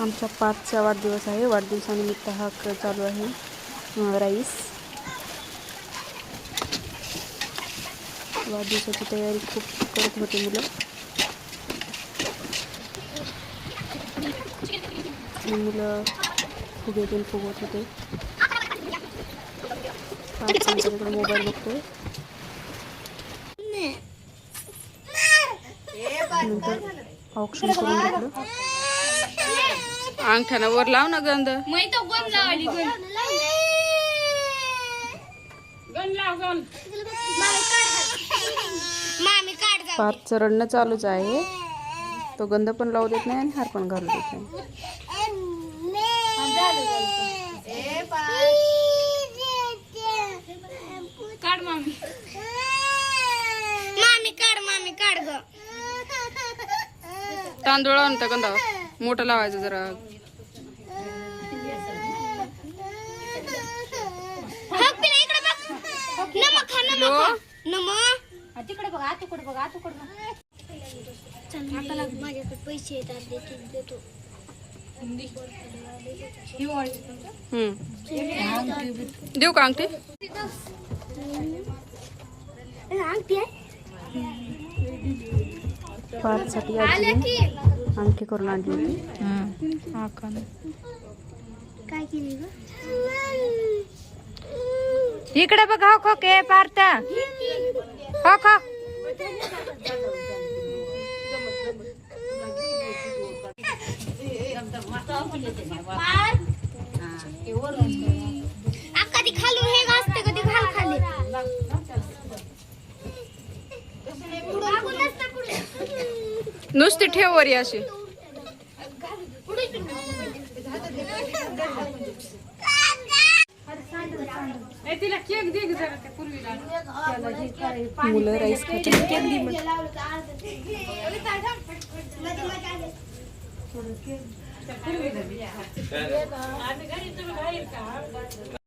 आमच्या 5चा वाढदिवस आहे. वाढदिवसानिमित्त हा चालू आहे राईस. वाढदिवसाची तयारी खूप करत होते मुलं. मुलं फुगेतून फुगवत होते. आमच्याकडे मोबाईल बघतोय. नंतर ऑप्शन करून घेतलं. अंगठ्यानं वर लाव ना गंध. पार्थचं रडणं चालूच आहे. तो गंध पण लावू देत नाही आणि हार पण घालू देत नाही. काढ मामी. मामी काढ, मामी काढ ग. तांदूळ आणता गंधा मोठं लावायचं जरा. तिकडे बघा, तिकडे बघा, तिकडे माझ्याकडे पैसे येतात देतो. देऊ का अंगठी? पार्थसाठी आजी अंगठी करून आणली होती. काय केली ग? इकडे बघ. हो खो के पार्थ. हो खो. कधी खालून हे घासते कधी घाल खाली. नुसती ठेव वरी अशी. मुलं राईस खातात.